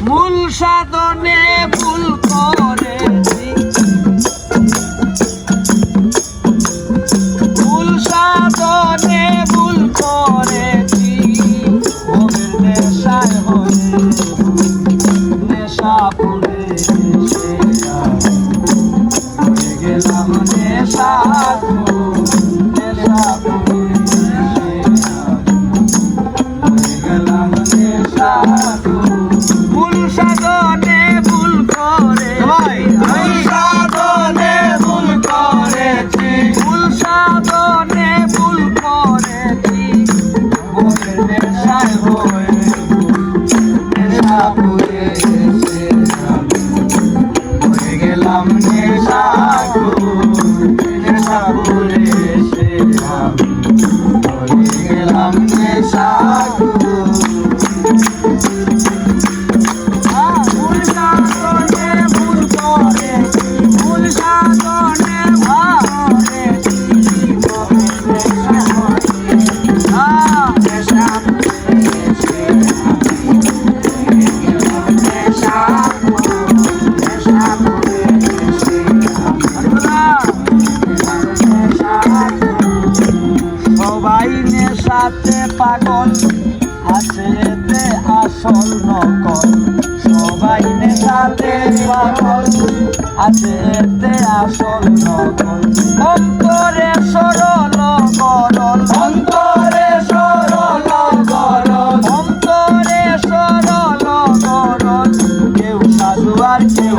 মূল সাধনে ভুল করেছি, মূল সাধনে ভুল করেছি, ভোগের নেশায় হয়ে নেশা পড়ে গেলাম নেশা নেশা গেলাম নেশা ভুল সাধনে ভুল করে ভুল সাধনে ভুল করেছি, ভুল সাধনে ভুল করেছি, ভোগের নেশায় হয়ে নেশা পড়ে হয়ে গেলাম নেশা নেশা পড়ে হয়ে গেলাম নেশা নেশাতে পাগল আছে এতে আসল নকল, সবাই নেশাতে পাগল আছে এতে আসল নকল, অন্তরে সরল গরল, অন্তরে সরল গরল, অন্তরে সরল গরল, কেউ সাধু আর কেউ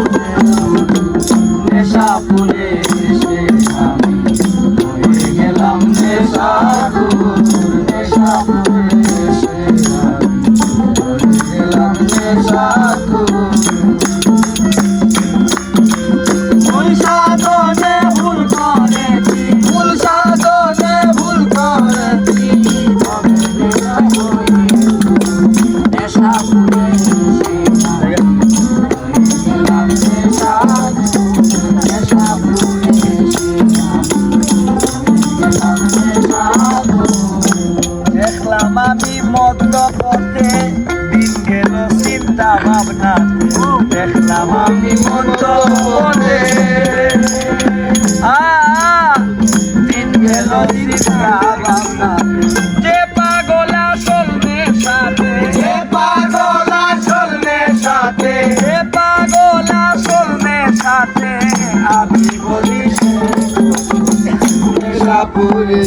নেশা পুরে এসে আমি হয়ে গেলাম নেশা আমি মধ্য পথে দিন গেল চিন্তা ভাবনা, দেখলাম আমি মধ্য পথে দিন গেল চিন্তা ভাবনা, যে পাগল আসল নেশাতে, যে পাগল আসল নেশাতে, যে পাগল আসল নেশাতে, আমি বলি নেশা পুরে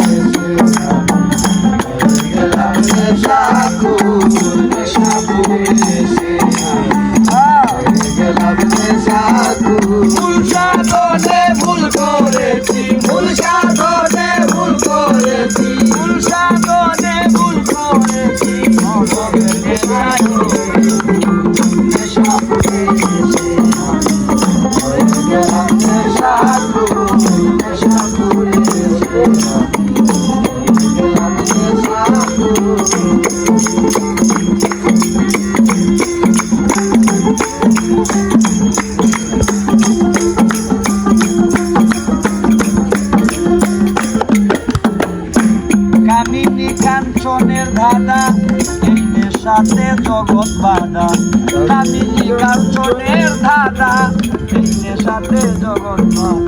ভুল সাধনে ভুল করেছি, ভুল সাধনে ভুল করেছি, ভুল সাধনে ভুল করেছি, কাঞ্চনের ধাঁধা এই নেশাতে জগৎ বাঁধা, কামিনী কাঞ্চনের ধাঁধা এই নেশাতে জগৎ বাঁধা।